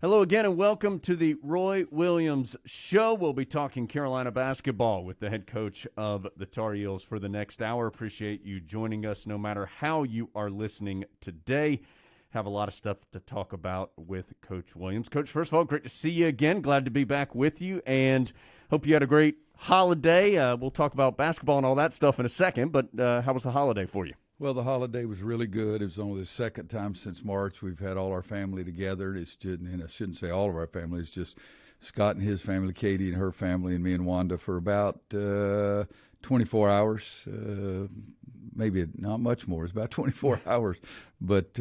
Hello again and welcome to the Roy Williams Show. We'll be talking Carolina basketball with the head coach of the Tar Heels for the next hour. Appreciate you joining us no matter how you are listening today. Have a lot of stuff to talk about with Coach Williams. Coach, first of all, great to see you again. Glad to be back with you and hope you had a great holiday. We'll talk about basketball and all that stuff in a second, but how was the holiday for you? Well, the holiday was really good. It was only the second time since March we've had all our family together. It's just, and I shouldn't say all of our family. It's just Scott and his family, Katie and her family, and me and Wanda for about 24 hours. Maybe not much more. It's about 24 hours. But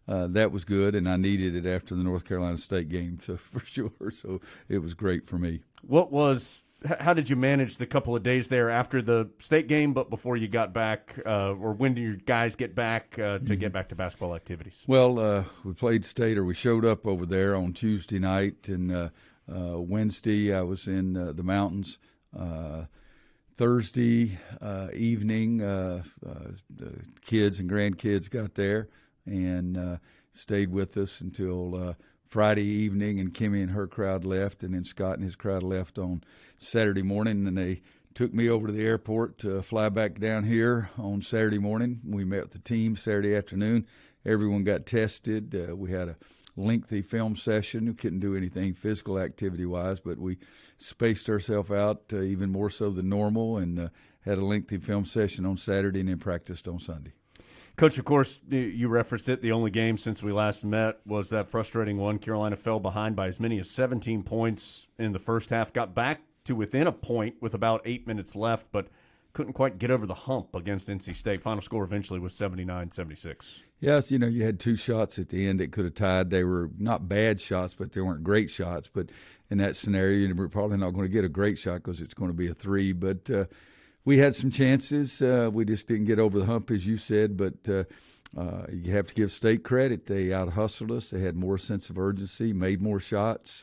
that was good, and I needed it after the North Carolina State game, so for sure. So it was great for me. How did you manage the couple of days there after the state game, but before you got back, or when did your guys get back to get back to basketball activities? Well, we played state, or we showed up over there on Tuesday night, and Wednesday I was in the mountains. Thursday evening, the kids and grandkids got there and stayed with us until Friday evening, and Kimmy and her crowd left, and then Scott and his crowd left on Saturday morning, and they took me over to the airport to fly back down here on Saturday morning. We met with the team Saturday afternoon. Everyone got tested. We had a lengthy film session. We couldn't do anything physical activity-wise, but we spaced ourselves out even more so than normal, and had a lengthy film session on Saturday and then practiced on Sunday. Coach, of course, you referenced it. The only game since we last met was that frustrating one. Carolina fell behind by as many as 17 points in the first half, got back to within a point with about 8 minutes left, but couldn't quite get over the hump against NC State. Final score eventually was 79-76. Yes, you had two shots at the end that could have tied. They were not bad shots, but they weren't great shots. But in that scenario, we're probably not going to get a great shot because it's going to be a three. But we had some chances. We just didn't get over the hump, as you said. But you have to give State credit. They out-hustled us. They had more sense of urgency, made more shots.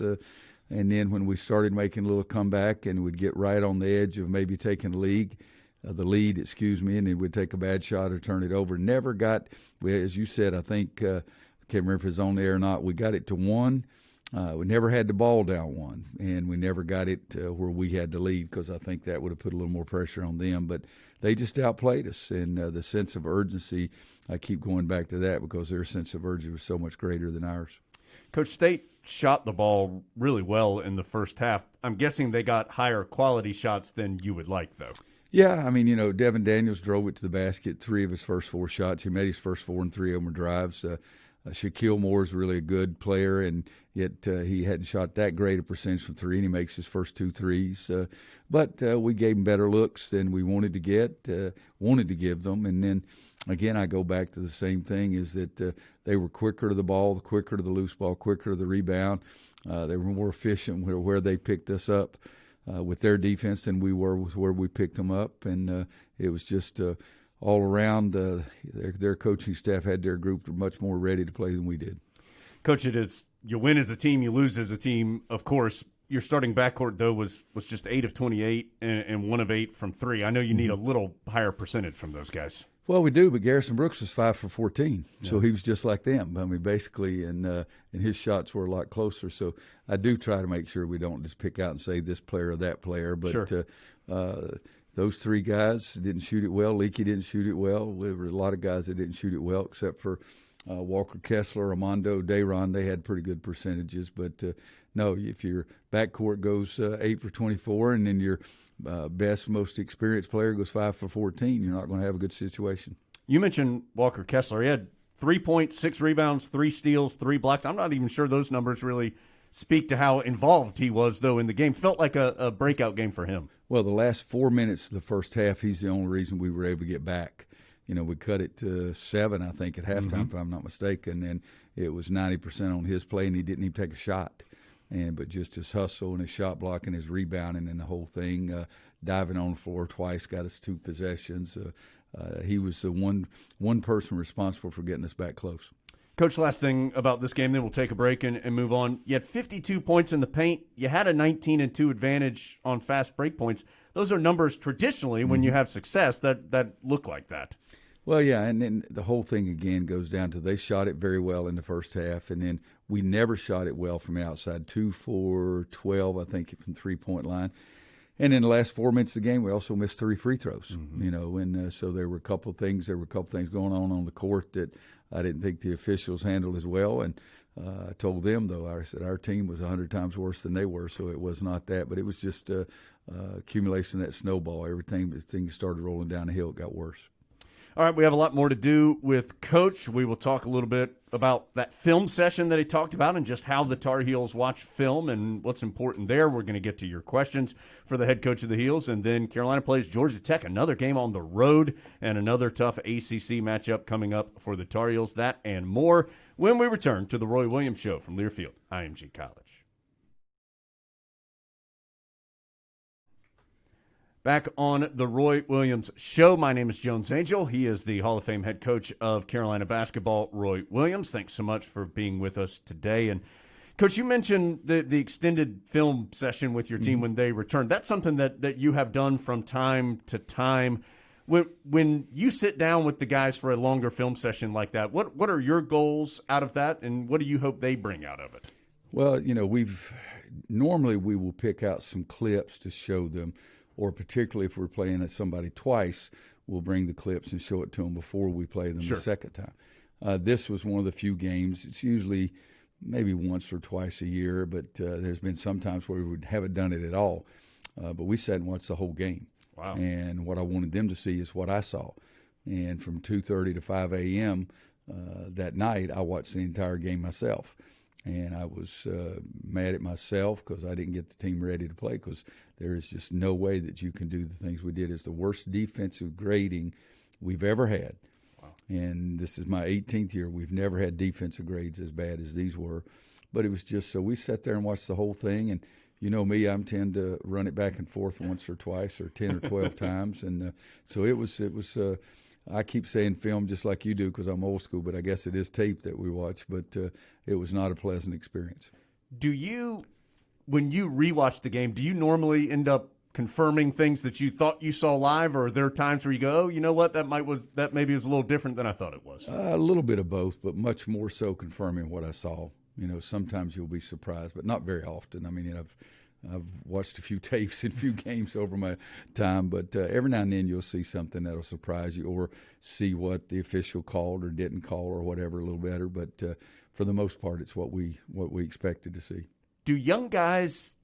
And then when we started making a little comeback and we'd get right on the edge of maybe taking the lead, and then we'd take a bad shot or turn it over. Never got, as you said, I think, I can't remember if it was on there or not, we got it to one. We never had the ball down one, and we never got it where we had the lead because I think that would have put a little more pressure on them. But they just outplayed us, and the sense of urgency, I keep going back to that because their sense of urgency was so much greater than ours. Coach, State shot the ball really well in the first half. I'm guessing they got higher quality shots than you would like, though. Yeah, I mean, Devin Daniels drove it to the basket, 3 of his first 4 shots. He made his first 4, and 3 of them were drives. Shaquille Moore is really a good player, and yet he hadn't shot that great a percentage from 3, and he makes his first 2 threes. But we gave him better looks than we wanted to give them. And then, again, I go back to the same thing, is that they were quicker to the ball, quicker to the loose ball, quicker to the rebound. They were more efficient where they picked us up with their defense than we were with where we picked them up. And it was just all around, their coaching staff had their group much more ready to play than we did. Coach, it is you win as a team, you lose as a team. Of course, your starting backcourt, though, was just 8 of 28 and 1 of 8 from 3. I know you need a little higher percentage from those guys. Well, we do, but Garrison Brooks was 5 for 14, so he was just like them. I mean, basically, and his shots were a lot closer. So I do try to make sure we don't just pick out and say this player or that player. But sure. Those 3 guys didn't shoot it well. Leakey didn't shoot it well. There were a lot of guys that didn't shoot it well, except for Walker Kessler, Armando, Dayron. They had pretty good percentages. But, no, if your backcourt goes 8 for 24 and then your best, most experienced player goes 5 for 14, you're not going to have a good situation. You mentioned Walker Kessler. He had 3 points, 6 rebounds, 3 steals, 3 blocks. I'm not even sure those numbers really speak to how involved he was, though, in the game. Felt like a breakout game for him. Well, the last 4 minutes of the first half, he's the only reason we were able to get back. We cut it to 7, I think, at halftime, if I'm not mistaken, and it was 90% on his play, and he didn't even take a shot. But just his hustle and his shot blocking, his rebounding, and the whole thing, diving on the floor twice, got us 2 possessions. He was the one person responsible for getting us back close. Coach, last thing about this game, then we'll take a break and move on. You had 52 points in the paint. You had a 19-2 advantage on fast break points. Those are numbers traditionally when you have success that look like that. Well, yeah, and then the whole thing again goes down to they shot it very well in the first half, and then we never shot it well from outside. 2 for 12, I think, from 3-point line. And in the last 4 minutes of the game, we also missed 3 free throws. And so there were a couple of things. There were a couple of things going on the court that I didn't think the officials handled as well. And I told them, though, I said our team was 100 times worse than they were, so it was not that. But it was just accumulation of that snowball. Everything, as things started rolling down the hill, it got worse. All right, we have a lot more to do with Coach. We will talk a little bit about that film session that he talked about and just how the Tar Heels watch film and what's important there. We're going to get to your questions for the head coach of the Heels. And then Carolina plays Georgia Tech, another game on the road and another tough ACC matchup coming up for the Tar Heels. That and more when we return to the Roy Williams Show from Learfield, IMG College. Back on the Roy Williams Show, my name is Jones Angel. He is the Hall of Fame head coach of Carolina basketball, Roy Williams. Thanks so much for being with us today. And, Coach, you mentioned the extended film session with your team when they returned. That's something that you have done from time to time. When you sit down with the guys for a longer film session like that, what are your goals out of that, and what do you hope they bring out of it? Well, normally we will pick out some clips to show them, or particularly if we're playing at somebody twice, we'll bring the clips and show it to them before we play them the second time. This was one of the few games. It's usually maybe once or twice a year, but there's been some times where we haven't done it at all. But we sat and watched the whole game. Wow. And what I wanted them to see is what I saw. And from 2:30 to 5 a.m. That night, I watched the entire game myself. And I was mad at myself because I didn't get the team ready to play, because there is just no way that you can do the things we did. It's the worst defensive grading we've ever had. Wow. And this is my 18th year. We've never had defensive grades as bad as these were. But it was just so we sat there and watched the whole thing. And you know me, I tend to run it back and forth once or twice or 10 or 12 times. And so it was I keep saying film just like you do because I'm old school, but I guess it is tape that we watch. But it was not a pleasant experience. When you rewatch the game, do you normally end up confirming things that you thought you saw live, or are there times where you go, oh, you know what, that maybe was a little different than I thought it was? A little bit of both, but much more so confirming what I saw. Sometimes you'll be surprised, but not very often. I mean, I've watched a few tapes and a few games over my time, but every now and then you'll see something that'll surprise you, or see what the official called or didn't call or whatever a little better. But for the most part, it's what we expected to see. Do young guys,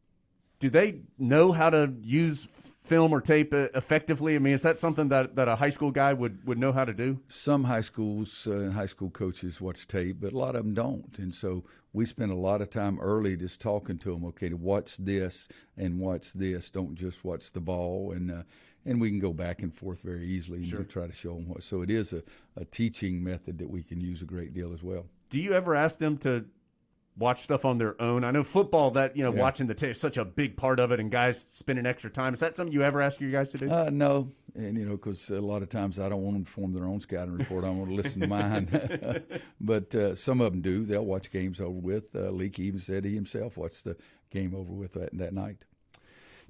do they know how to use film or tape effectively? I mean, is that something that a high school guy would know how to do? Some high schools and high school coaches watch tape, but a lot of them don't. And so we spend a lot of time early just talking to them, okay, to watch this and watch this. Don't just watch the ball. And we can go back and forth very easily to try to show them what. So it is a teaching method that we can use a great deal as well. Do you ever ask them to watch stuff on their own? I know football, watching the tape is such a big part of it, and guys spending extra time. Is that something you ever ask your guys to do? No, and because a lot of times I don't want them to form their own scouting report. I want to listen to mine. But some of them do. They'll watch games over with. Leak even said he himself watched the game over with that night.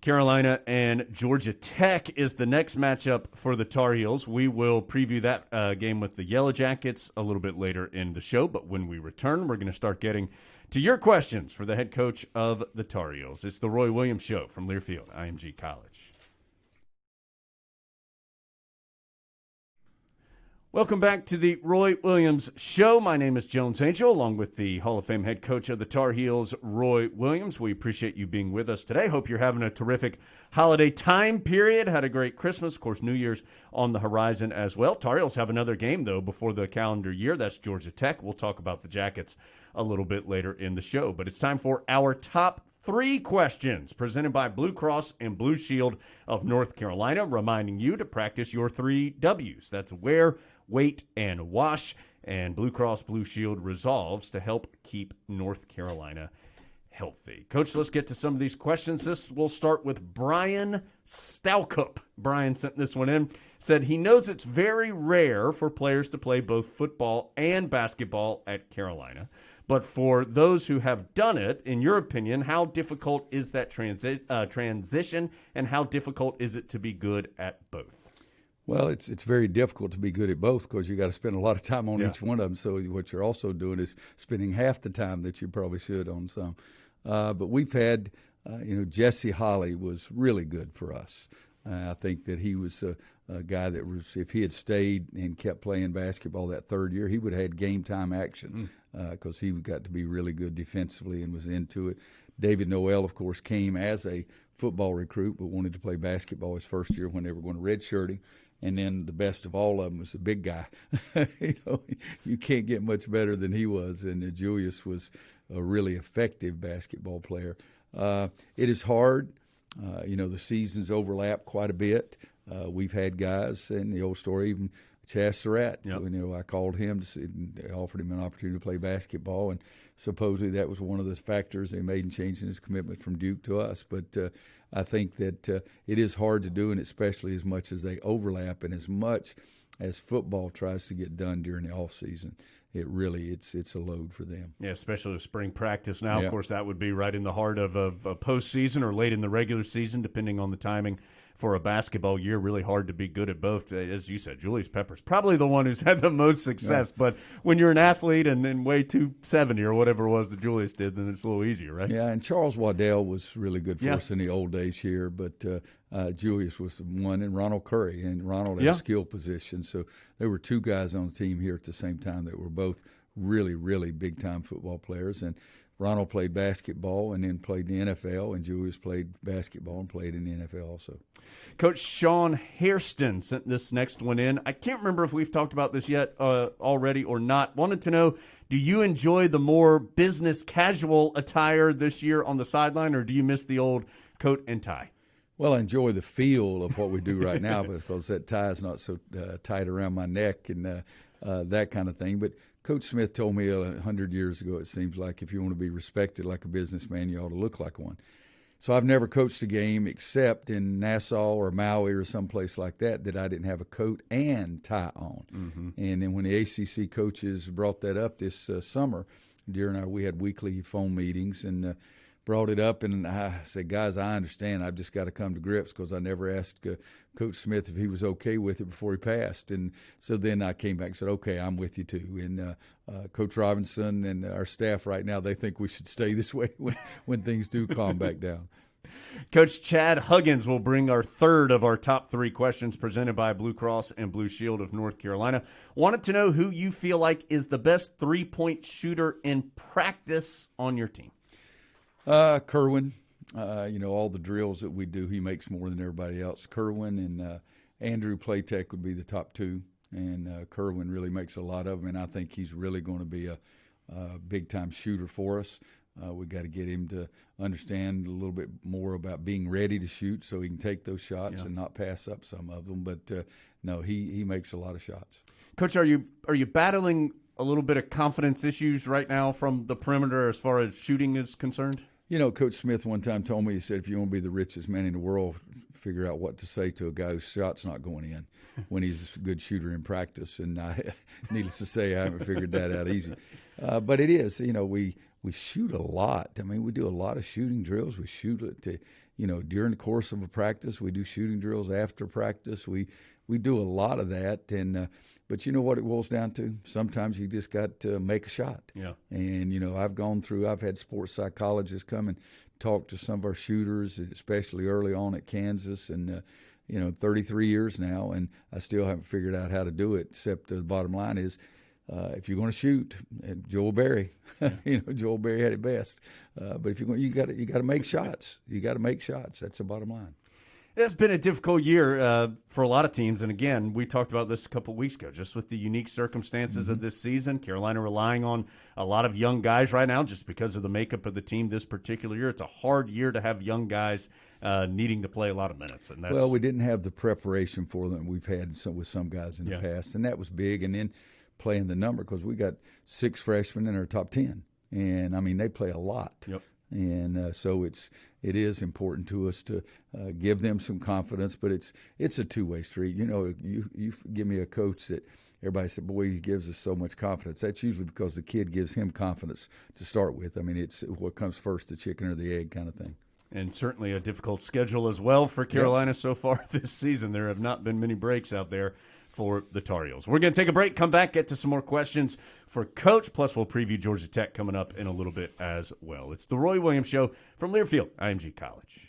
Carolina and Georgia Tech is the next matchup for the Tar Heels. We will preview that game with the Yellow Jackets a little bit later in the show, but when we return, we're going to start getting to your questions for the head coach of the Tar Heels. It's the Roy Williams Show from Learfield, IMG College. Welcome back to the Roy Williams Show. My name is Jones Angel, along with the Hall of Fame head coach of the Tar Heels, Roy Williams. We appreciate you being with us today. Hope you're having a terrific holiday time period. Had a great Christmas. Of course, New Year's on the horizon as well. Tar Heels have another game, though, before the calendar year. That's Georgia Tech. We'll talk about the Jackets a little bit later in the show. But it's time for our top 3 questions presented by Blue Cross and Blue Shield of North Carolina, reminding you to practice your 3 W's. That's wear, wait, and wash. And Blue Cross Blue Shield resolves to help keep North Carolina healthy. Coach, let's get to some of these questions. We'll start with Brian Stalkup. Brian sent this one in. Said he knows it's very rare for players to play both football and basketball at Carolina. But for those who have done it, in your opinion, how difficult is that transition, and how difficult is it to be good at both? Well, it's very difficult to be good at both because you got to spend a lot of time on each one of them. So what you're also doing is spending half the time that you probably should on some. But we've had, Jesse Holly was really good for us. I think that he was a guy that was, if he had stayed and kept playing basketball that third year, he would have had game time action because he got to be really good defensively and was into it. David Noel, of course, came as a football recruit but wanted to play basketball his first year when they were going to redshirt him. And then the best of all of them was the big guy. You can't get much better than he was. And Julius was a really effective basketball player. It is hard. The seasons overlap quite a bit. We've had guys, and the old story, even Chas Surratt. I called him to see, offered him an opportunity to play basketball, and supposedly that was one of the factors they made in changing his commitment from Duke to us. But I think that it is hard to do, and especially as much as they overlap and as much as football tries to get done during the off season. It's a load for them. Yeah, especially with spring practice now. Of course, that would be right in the heart of a postseason or late in the regular season, depending on the timing for a basketball year. Really hard to be good at both. As you said, Julius Pepper's probably the one who's had the most success. Yeah. But when you're an athlete and then weigh 270 or whatever it was that Julius did, then it's a little easier, right? Yeah, and Charles Waddell was really good for us in the old days here. But Julius was the one, and Ronald Curry. And Ronald had a skill position. So there were two guys on the team here at the same time that were both really, really big-time football players. And Ronald played basketball and then played in the NFL, and Julius played basketball and played in the NFL also. Coach Sean Hairston sent this next one in. I can't remember if we've talked about this yet already or not. Wanted to know, do you enjoy the more business casual attire this year on the sideline, or do you miss the old coat and tie? Well, I enjoy the feel of what we do right now because that tie is not so tight around my neck and that kind of thing. But Coach Smith told me 100 years ago, it seems like if you want to be respected like a businessman, you ought to look like one. So I've never coached a game except in Nassau or Maui or someplace like that I didn't have a coat and tie on. Mm-hmm. And then when the ACC coaches brought that up this summer, we had weekly phone meetings and brought it up, and I said, guys, I understand. I've just got to come to grips because I never asked Coach Smith if he was okay with it before he passed. And so then I came back and said, okay, I'm with you too. And Coach Robinson and our staff right now, they think we should stay this way when things do calm back down. Coach Chad Huggins will bring our third of our top three questions presented by Blue Cross and Blue Shield of North Carolina. Wanted to know who you feel like is the best three-point shooter in practice on your team. Kerwin, all the drills that we do, he makes more than everybody else. Kerwin and Andrew Playtech would be the top two, and Kerwin really makes a lot of them, and I think he's really going to be a big-time shooter for us. We got to get him to understand a little bit more about being ready to shoot so he can take those shots and not pass up some of them. But, no, he makes a lot of shots. Coach, are you battling a little bit of confidence issues right now from the perimeter as far as shooting is concerned? Coach Smith one time told me, he said, if you want to be the richest man in the world, figure out what to say to a guy whose shot's not going in when he's a good shooter in practice. And needless to say, I haven't figured that out easy. But it is, we shoot a lot. I mean, we do a lot of shooting drills. We shoot it during the course of a practice. We do shooting drills after practice. We do a lot of that. And but you know what it boils down to? Sometimes you just got to make a shot. Yeah. And, I've had sports psychologists come and talk to some of our shooters, especially early on at Kansas, and, 33 years now, and I still haven't figured out how to do it, except the bottom line is, if you're going to shoot, Joel Berry, Joel Berry had it best. But if you got to make shots. You got to make shots. That's the bottom line. It's been a difficult year for a lot of teams, and again, we talked about this a couple of weeks ago, just with the unique circumstances of this season. Carolina relying on a lot of young guys right now just because of the makeup of the team this particular year. It's a hard year to have young guys needing to play a lot of minutes. And well, we didn't have the preparation for them we've had with some guys in the past, and that was big. And then playing the number, because we got 6 freshmen in our top 10, and I mean they play a lot. Yep. And so it is important to us to give them some confidence, but it's a two-way street. You give me a coach that everybody said, boy, he gives us so much confidence. That's usually because the kid gives him confidence to start with. I mean, it's what comes first, the chicken or the egg kind of thing. And certainly a difficult schedule as well for Carolina so far this season. There have not been many breaks out there for the Tar Heels. We're going to take a break, come back, get to some more questions for Coach, plus we'll preview Georgia Tech coming up in a little bit as well. It's the Roy Williams Show from Learfield, IMG College.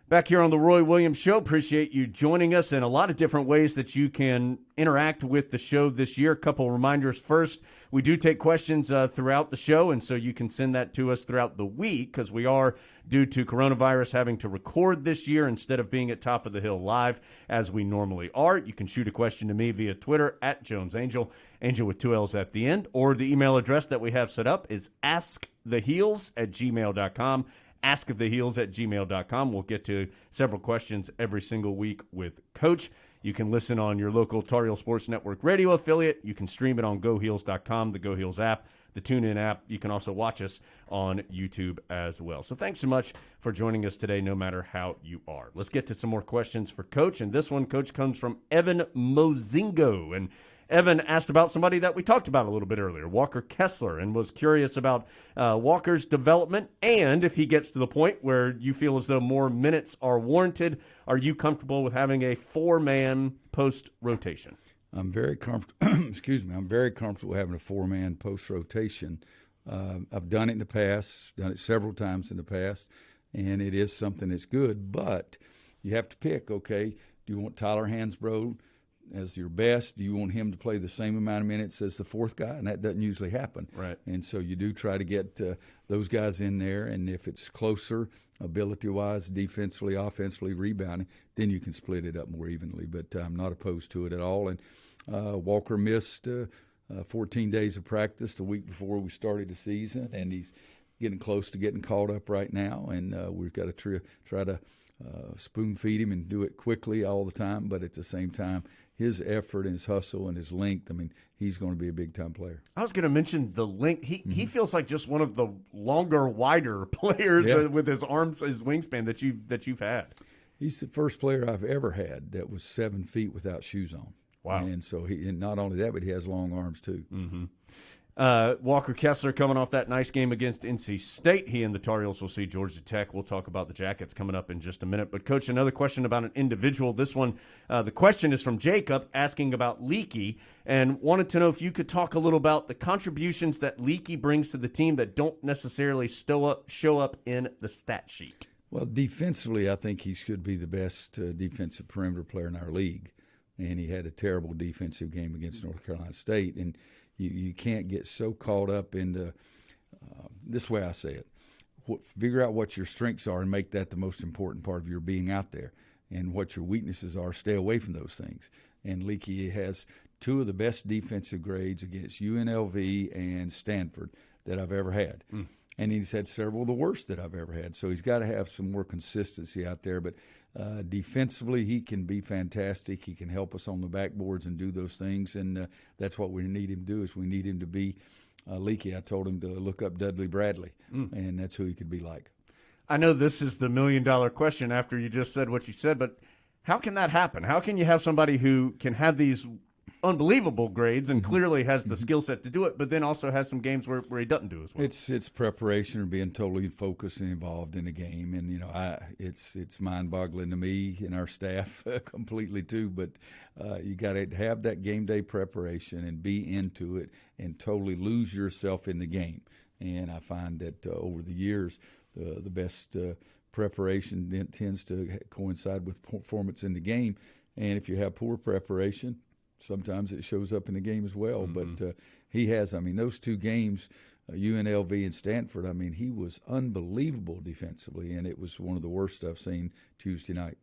Back here on the Roy Williams Show, appreciate you joining us in a lot of different ways that you can interact with the show this year. A couple reminders. First, we do take questions throughout the show, and so you can send that to us throughout the week because we are, due to coronavirus, having to record this year instead of being at Top of the Hill live as we normally are. You can shoot a question to me via Twitter at JonesAngel, Angel with 2 L's at the end, or the email address that we have set up is asktheheels@gmail.com. asktheheels@gmail.com. We'll get to several questions every single week with Coach. You can listen on your local Tar Heel Sports Network radio affiliate. You can stream it on GoHeels.com, the Go Heels app, the TuneIn app. You can also watch us on YouTube as well. So thanks so much for joining us today, no matter how you are. Let's get to some more questions for Coach. And this one, Coach, comes from Evan Mozingo. And Evan asked about somebody that we talked about a little bit earlier, Walker Kessler, and was curious about Walker's development and if he gets to the point where you feel as though more minutes are warranted. Are you comfortable with having a 4-man post rotation? I'm very comfortable. Excuse me. I'm very comfortable having a 4-man post rotation. I've done it in the past, done it several times in the past, and it is something that's good. But you have to pick. Okay, do you want Tyler Hansbrough as your best? Do you want him to play the same amount of minutes as the fourth guy? And that doesn't usually happen. Right. And so you do try to get those guys in there. And if it's closer, ability-wise, defensively, offensively, rebounding, then you can split it up more evenly. But I'm not opposed to it at all. And Walker missed 14 days of practice the week before we started the season, and he's getting close to getting caught up right now. And we've got to try to spoon feed him and do it quickly all the time, but at the same time, his effort and his hustle and his length, I mean, he's going to be a big-time player. I was going to mention the length. He feels like just one of the longer, wider players with his arms, his wingspan that you've had. He's the first player I've ever had that was 7 feet without shoes on. Wow. And so and not only that, but he has long arms too. Mm-hmm. Walker Kessler coming off that nice game against NC State. He and the Tar Heels will see Georgia Tech. We'll talk about the Jackets coming up in just a minute. But, Coach, another question about an individual. This one, the question is from Jacob asking about Leaky and wanted to know if you could talk a little about the contributions that Leaky brings to the team that don't necessarily show up in the stat sheet. Well, defensively, I think he should be the best defensive perimeter player in our league. And he had a terrible defensive game against North Carolina State. And you can't get so caught up in this way I say it. Figure out what your strengths are and make that the most important part of your being out there. And what your weaknesses are, stay away from those things. And Leaky has 2 of the best defensive grades against UNLV and Stanford that I've ever had. And he's had several of the worst that I've ever had. So he's got to have some more consistency out there. But defensively, he can be fantastic. He can help us on the backboards and do those things. And that's what we need him to do is we need him to be Leaky. I told him to look up Dudley Bradley, and that's who he could be like. I know this is the million-dollar question after you just said what you said, but how can that happen? How can you have somebody who can have these unbelievable grades and clearly has the skill set to do it, but then also has some games where he doesn't do as well? It's preparation and being totally focused and involved in the game, and it's mind-boggling to me and our staff completely too. But you got to have that game day preparation and be into it and totally lose yourself in the game. And I find that over the years, the best preparation tends to coincide with performance in the game. And if you have poor preparation, sometimes it shows up in the game as well. But he has, those 2 games, UNLV and Stanford, he was unbelievable defensively, and it was one of the worst I've seen Tuesday night.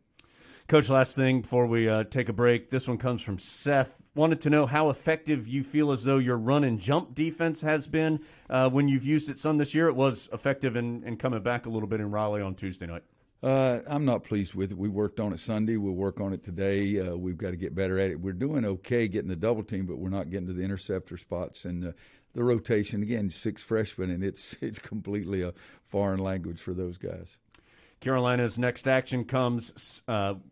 Coach, last thing before we take a break. This one comes from Seth. Wanted to know how effective you feel as though your run and jump defense has been when you've used it some this year. It was effective in coming back a little bit in Raleigh on Tuesday night. I'm not pleased with it. We worked on it Sunday. We'll work on it today. We've got to get better at it. We're doing okay getting the double team, but we're not getting to the interceptor spots. And the rotation, again, 6 freshmen, and it's completely a foreign language for those guys. Carolina's next action comes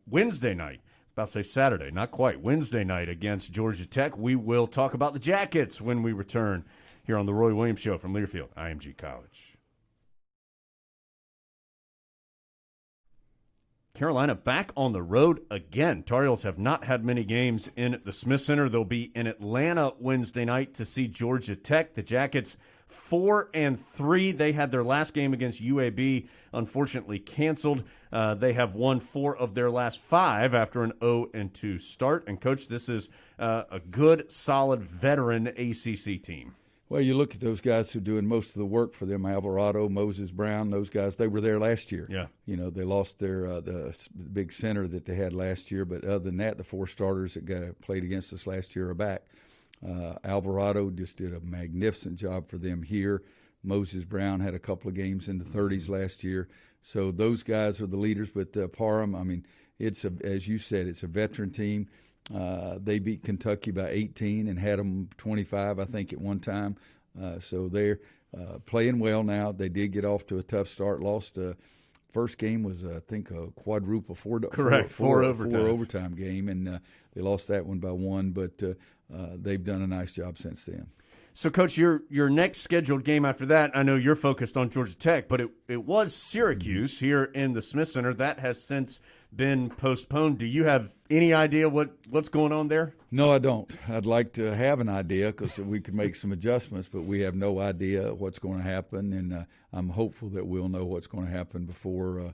Wednesday night. About to say Saturday, not quite. Wednesday night against Georgia Tech. We will talk about the Jackets when we return here on the Roy Williams Show from Learfield, IMG College. Carolina back on the road again. Tar Heels have not had many games in the Smith Center. They'll be in Atlanta Wednesday night to see Georgia Tech. The Jackets 4-3. They had their last game against UAB unfortunately canceled. They have won 4 of their last 5 after an 0-2 start. And, Coach, this is a good, solid, veteran ACC team. Well, you look at those guys who are doing most of the work for them, Alvarado, Moses Brown, those guys, they were there last year. Yeah. You know, they lost their the big center that they had last year, but other than that, the 4 starters that played against us last year are back. Alvarado just did a magnificent job for them here. Moses Brown had a couple of games in the 30s last year. So those guys are the leaders, but Parham, I mean, as you said, it's a veteran team. They beat Kentucky by 18 and had them 25, I think, at one time. So they're playing well now. They did get off to a tough start. Lost first game was, I think, a quadruple four overtime game, and they lost that one by 1. But they've done a nice job since then. So, Coach, your next scheduled game after that, I know you're focused on Georgia Tech, but it was Syracuse here in the Smith Center. That has since been postponed. Do you have any idea what's going on there? No, I don't. I'd like to have an idea because we could make some adjustments, but we have no idea what's going to happen, and I'm hopeful that we'll know what's going to happen before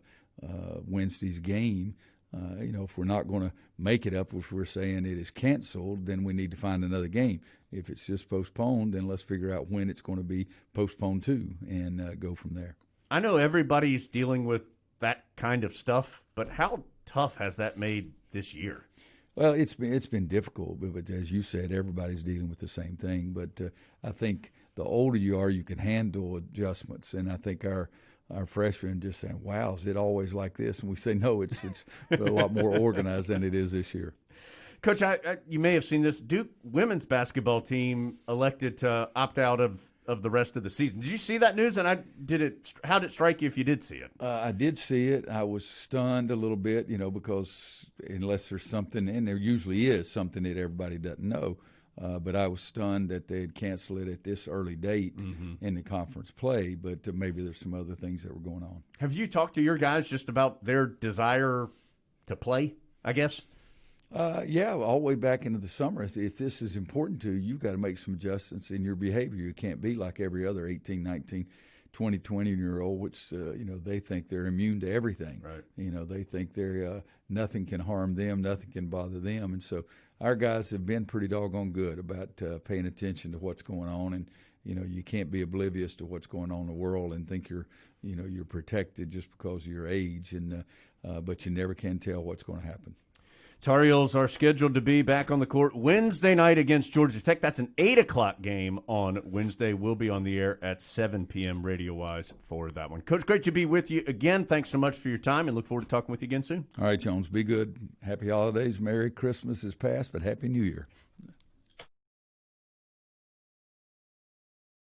Wednesday's game. If we're not going to make it up, if we're saying it is canceled, then we need to find another game. If it's just postponed, then let's figure out when it's going to be postponed to and go from there. I know everybody's dealing with that kind of stuff, but how tough has that made this year? Well, it's been difficult, but as you said, everybody's dealing with the same thing. But I think the older you are, you can handle adjustments, and I think our freshmen just saying, wow, is it always like this? And we say, no, it's a lot more organized than it is this year. Coach, you may have seen this. Duke women's basketball team elected to opt out of the rest of the season. Did you see that news? And how did it strike you if you did see it? I did see it. I was stunned a little bit, because unless there's something, and there usually is something that everybody doesn't know, but I was stunned that they had canceled it at this early date in the conference play, but maybe there's some other things that were going on. Have you talked to your guys just about their desire to play, I guess? Yeah, all the way back into the summer. If this is important to you, you've got to make some adjustments in your behavior. You can't be like every other 18, 19, 20, 20-year-old, which, they think they're immune to everything. Right. They think nothing can harm them, nothing can bother them. And so our guys have been pretty doggone good about paying attention to what's going on. And, you can't be oblivious to what's going on in the world and think you're protected just because of your age. And but you never can tell what's going to happen. Tar Heels are scheduled to be back on the court Wednesday night against Georgia Tech. That's an 8 o'clock game on Wednesday. We'll be on the air at 7 p.m. radio-wise for that one. Coach, great to be with you again. Thanks so much for your time, and look forward to talking with you again soon. All right, Jones, be good. Happy holidays. Merry Christmas is past, but Happy New Year.